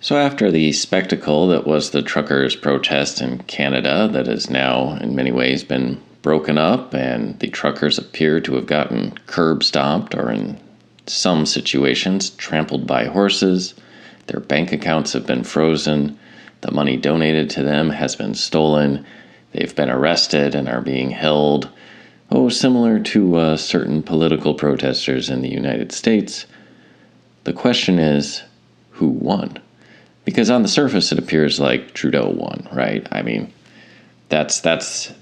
So after the spectacle that was the truckers' protest in Canada that has now in many ways been broken up, and the truckers appear to have gotten curb stomped or in some situations trampled by horses, their bank accounts have been frozen, the money donated to them has been stolen, they've been arrested and are being held, similar to certain political protesters in the United States. The question is, who won? Because on the surface, it appears like Trudeau won, right? I mean, that's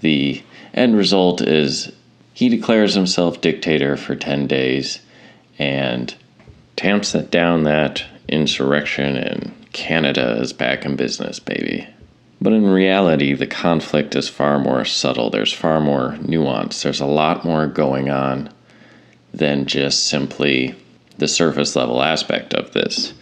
the end result is he declares himself dictator for 10 days and tamps down that insurrection, and Canada is back in business, baby. But in reality, the conflict is far more subtle. There's far more nuance. There's a lot more going on than just simply the surface level aspect of this.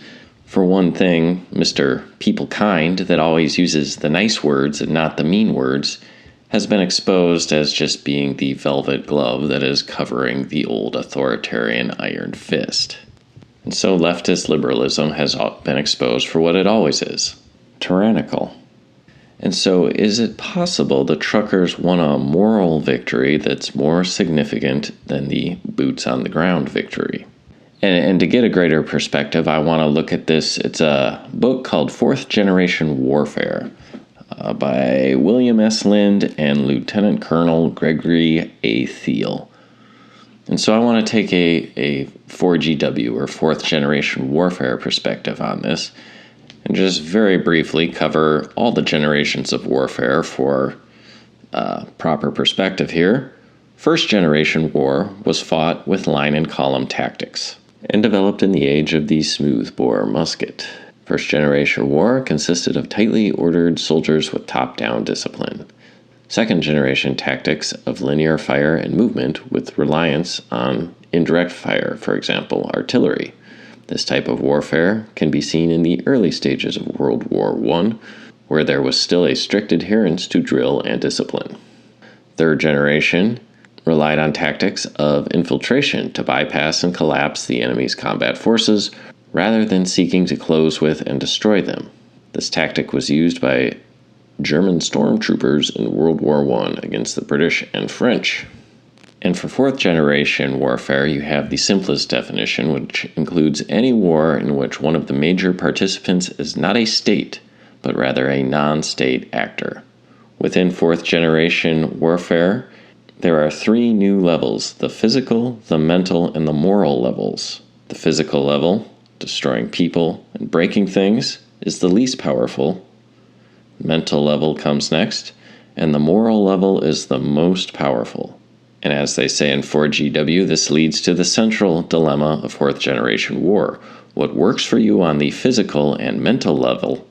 For one thing, Mr. People Kind, that always uses the nice words and not the mean words, has been exposed as just being the velvet glove that is covering the old authoritarian iron fist. And so leftist liberalism has been exposed for what it always is, tyrannical. And so is it possible the truckers won a moral victory that's more significant than the boots on the ground victory? And to get a greater perspective, I want to look at this. It's a book called Fourth Generation Warfare by William S. Lind and Lieutenant Colonel Gregory A. Thiel. And so I want to take a 4GW, or Fourth Generation Warfare perspective on this, and just very briefly cover all the generations of warfare for proper perspective here. First generation war was fought with line and column tactics, and developed in the age of the smoothbore musket. First generation war consisted of tightly ordered soldiers with top-down discipline. Second generation tactics of linear fire and movement with reliance on indirect fire, for example, artillery. This type of warfare can be seen in the early stages of World War I, where there was still a strict adherence to drill and discipline. Third generation relied on tactics of infiltration to bypass and collapse the enemy's combat forces rather than seeking to close with and destroy them. This tactic was used by German stormtroopers in World War I against the British and French. And for fourth generation warfare, you have the simplest definition, which includes any war in which one of the major participants is not a state, but rather a non-state actor. Within fourth generation warfare, there are three new levels: the physical, the mental, and the moral levels. The physical level, destroying people and breaking things, is the least powerful. Mental level comes next, and the moral level is the most powerful. And as they say in 4GW, this leads to the central dilemma of fourth generation war. What works for you on the physical and mental level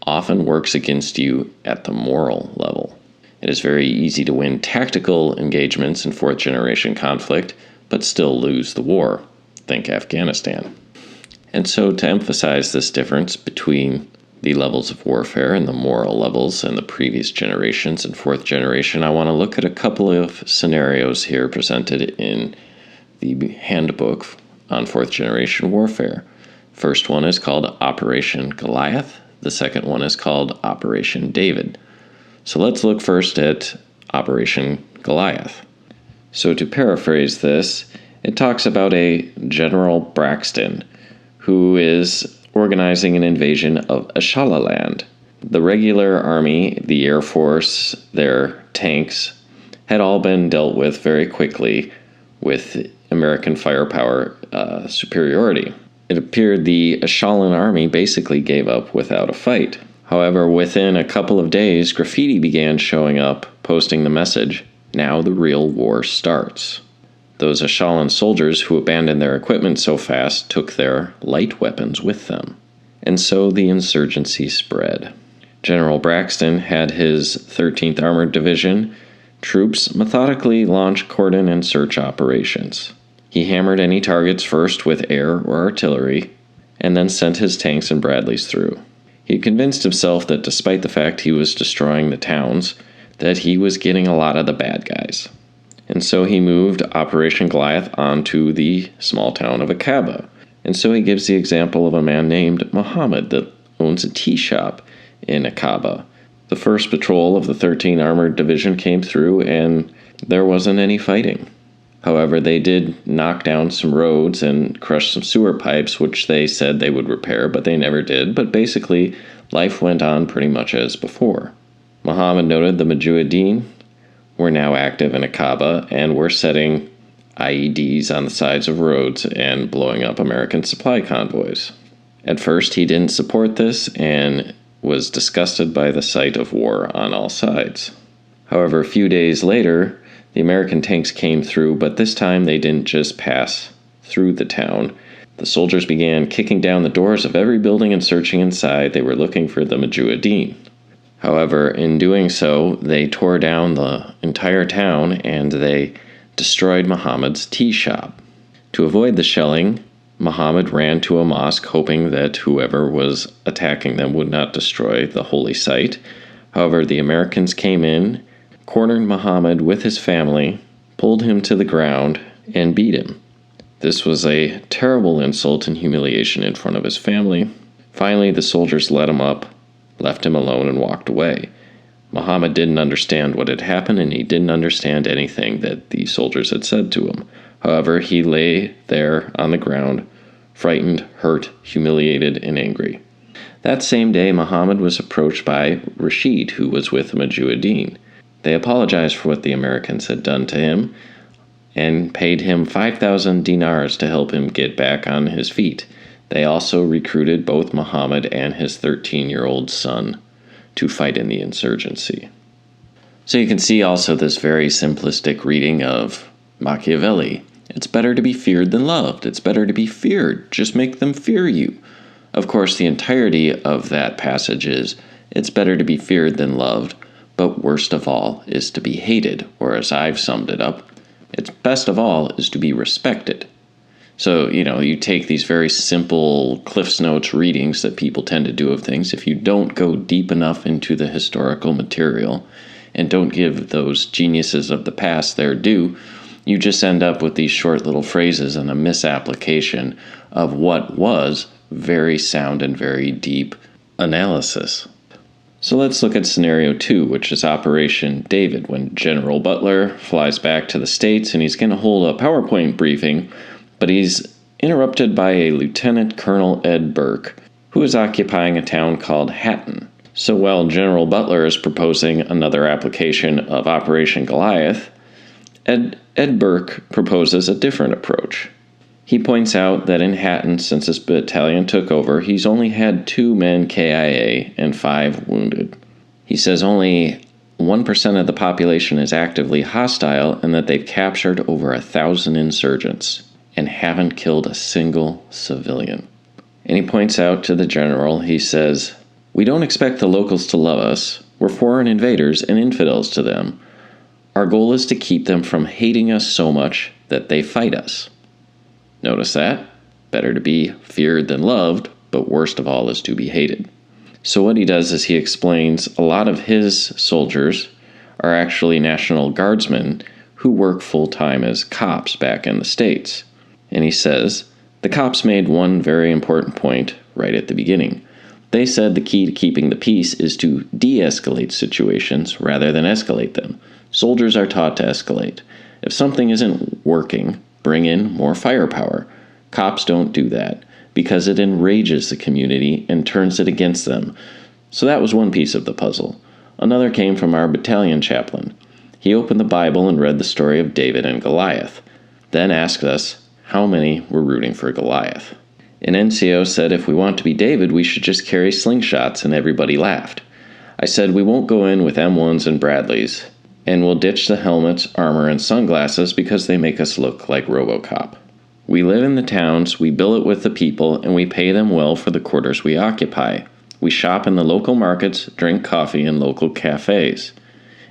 often works against you at the moral level. It is very easy to win tactical engagements in fourth generation conflict, but still lose the war. Think Afghanistan. And so to emphasize this difference between the levels of warfare and the moral levels and the previous generations and fourth generation, I want to look at a couple of scenarios here presented in the handbook on fourth generation warfare. First one is called Operation Goliath. The second one is called Operation David. So let's look first at Operation Goliath. So to paraphrase this, it talks about a General Braxton who is organizing an invasion of Ashalaland. The regular army, the Air Force, their tanks had all been dealt with very quickly with American firepower superiority. It appeared the Ashalan army basically gave up without a fight. However, within a couple of days, graffiti began showing up, posting the message, "Now the real war starts." Those Ashalan soldiers who abandoned their equipment so fast took their light weapons with them. And so the insurgency spread. General Braxton had his 13th Armored Division troops methodically launch cordon and search operations. He hammered any targets first with air or artillery, and then sent his tanks and Bradleys through. He convinced himself that despite the fact he was destroying the towns, that he was getting a lot of the bad guys. And so he moved Operation Goliath onto the small town of Aqaba. And so he gives the example of a man named Muhammad that owns a tea shop in Aqaba. The first patrol of the 13th Armored Division came through, and there wasn't any fighting. However, they did knock down some roads and crush some sewer pipes, which they said they would repair, but they never did. But basically, life went on pretty much as before. Muhammad noted the Mujahideen were now active in Aqaba and were setting IEDs on the sides of roads and blowing up American supply convoys. At first, he didn't support this and was disgusted by the sight of war on all sides. However, a few days later, the American tanks came through, but this time they didn't just pass through the town. The soldiers began kicking down the doors of every building and searching inside. They were looking for the Mujahideen. However, in doing so, they tore down the entire town and they destroyed Muhammad's tea shop. To avoid the shelling, Muhammad ran to a mosque, hoping that whoever was attacking them would not destroy the holy site. However, the Americans came in, cornered Muhammad with his family, pulled him to the ground, and beat him. This was a terrible insult and humiliation in front of his family. Finally, the soldiers let him up, left him alone, and walked away. Muhammad didn't understand what had happened, and he didn't understand anything that the soldiers had said to him. However, he lay there on the ground, frightened, hurt, humiliated, and angry. That same day, Muhammad was approached by Rashid, who was with the Mujahideen. They apologized for what the Americans had done to him and paid him 5,000 dinars to help him get back on his feet. They also recruited both Muhammad and his 13-year-old son to fight in the insurgency. So you can see also this very simplistic reading of Machiavelli. It's better to be feared than loved. It's better to be feared. Just make them fear you. Of course, the entirety of that passage is, it's better to be feared than loved, but worst of all is to be hated, or as I've summed it up, it's best of all is to be respected. So, you take these very simple Cliff's Notes readings that people tend to do of things. If you don't go deep enough into the historical material and don't give those geniuses of the past their due, you just end up with these short little phrases and a misapplication of what was very sound and very deep analysis. So let's look at scenario 2, which is Operation David, when General Butler flies back to the States and he's going to hold a PowerPoint briefing, but he's interrupted by a Lieutenant Colonel Ed Burke, who is occupying a town called Hatton. So while General Butler is proposing another application of Operation Goliath, Ed Burke proposes a different approach. He points out that in Hatton, since his battalion took over, he's only had 2 men KIA and 5 wounded. He says only 1% of the population is actively hostile and that they've captured over 1,000 insurgents and haven't killed a single civilian. And he points out to the general, he says, "We don't expect the locals to love us. We're foreign invaders and infidels to them. Our goal is to keep them from hating us so much that they fight us." Notice that? Better to be feared than loved, but worst of all is to be hated. So what he does is he explains a lot of his soldiers are actually National Guardsmen who work full-time as cops back in the States. And he says, the cops made one very important point right at the beginning. They said the key to keeping the peace is to de-escalate situations rather than escalate them. Soldiers are taught to escalate. If something isn't working, bring in more firepower. Cops don't do that because it enrages the community and turns it against them. So that was one piece of the puzzle. Another came from our battalion chaplain. He opened the Bible and read the story of David and Goliath, then asked us how many were rooting for Goliath. An NCO said if we want to be David, we should just carry slingshots, and everybody laughed. I said we won't go in with M1s and Bradleys, and we'll ditch the helmets, armor, and sunglasses because they make us look like RoboCop. We live in the towns, we bill it with the people, and we pay them well for the quarters we occupy. We shop in the local markets, drink coffee in local cafes.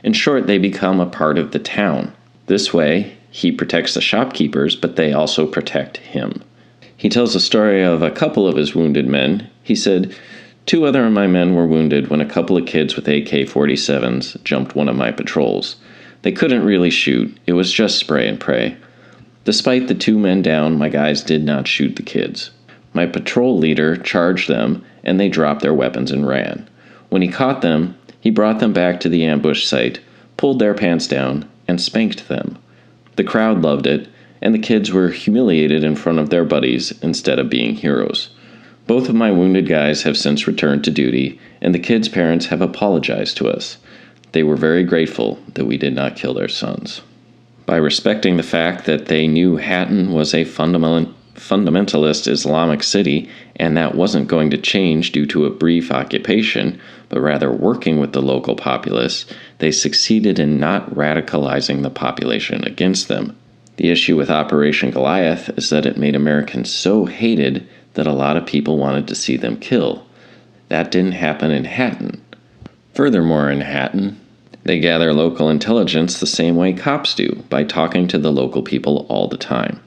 In short, they become a part of the town. This way, he protects the shopkeepers, but they also protect him. He tells a story of a couple of his wounded men. He said, 2 other of my men were wounded when a couple of kids with AK-47s jumped one of my patrols. They couldn't really shoot. It was just spray and pray. Despite the 2 men down, my guys did not shoot the kids. My patrol leader charged them and they dropped their weapons and ran. When he caught them, he brought them back to the ambush site, pulled their pants down, and spanked them. The crowd loved it, and the kids were humiliated in front of their buddies instead of being heroes. Both of my wounded guys have since returned to duty, and the kids' parents have apologized to us. They were very grateful that we did not kill their sons. By respecting the fact that they knew Hatton was a fundamentalist Islamic city, and that wasn't going to change due to a brief occupation, but rather working with the local populace, they succeeded in not radicalizing the population against them. The issue with Operation Goliath is that it made Americans so hated that a lot of people wanted to see them kill. That didn't happen in Hatton. Furthermore, in Hatton, they gather local intelligence the same way cops do, by talking to the local people all the time.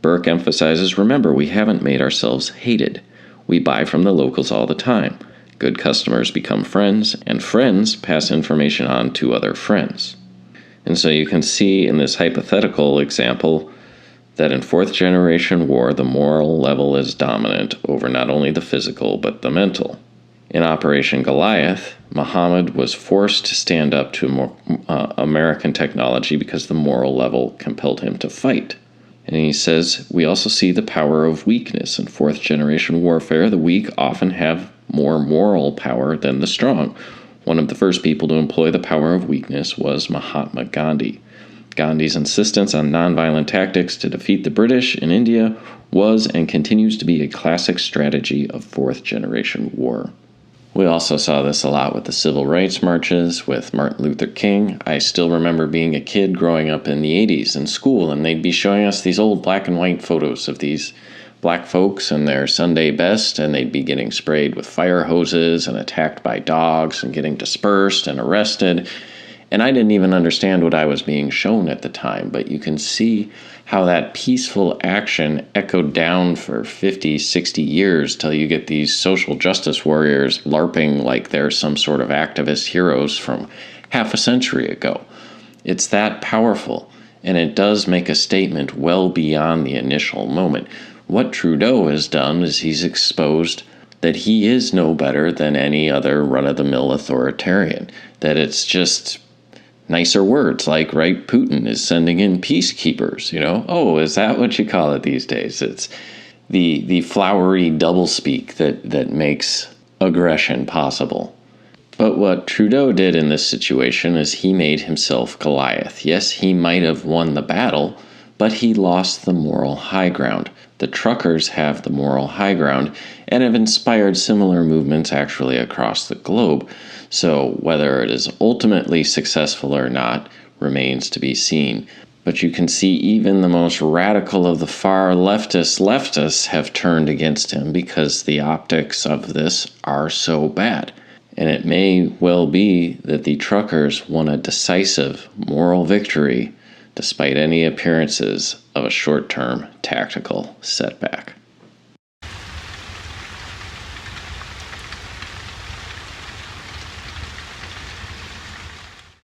Burke emphasizes, remember, we haven't made ourselves hated. We buy from the locals all the time. Good customers become friends, and friends pass information on to other friends. And so you can see in this hypothetical example that in fourth generation war, the moral level is dominant over not only the physical, but the mental. In Operation Goliath, Muhammad was forced to stand up to American technology because the moral level compelled him to fight. And he says, we also see the power of weakness. In fourth generation warfare, the weak often have more moral power than the strong. One of the first people to employ the power of weakness was Mahatma Gandhi. Gandhi's insistence on nonviolent tactics to defeat the British in India was and continues to be a classic strategy of fourth generation war. We also saw this a lot with the civil rights marches, with Martin Luther King. I still remember being a kid growing up in the 80s in school, and they'd be showing us these old black and white photos of these black folks in their Sunday best, and they'd be getting sprayed with fire hoses and attacked by dogs and getting dispersed and arrested. And I didn't even understand what I was being shown at the time, but you can see how that peaceful action echoed down for 50, 60 years till you get these social justice warriors LARPing like they're some sort of activist heroes from half a century ago. It's that powerful, and it does make a statement well beyond the initial moment. What Trudeau has done is he's exposed that he is no better than any other run-of-the-mill authoritarian, that it's just nicer words like, right, Putin is sending in peacekeepers, Oh, is that what you call it these days? It's the flowery doublespeak that makes aggression possible. But what Trudeau did in this situation is he made himself Goliath. Yes, he might have won the battle, but he lost the moral high ground. The truckers have the moral high ground and have inspired similar movements actually across the globe. So whether it is ultimately successful or not remains to be seen. But you can see even the most radical of the far leftists have turned against him because the optics of this are so bad. And it may well be that the truckers won a decisive moral victory despite any appearances of a short-term tactical setback.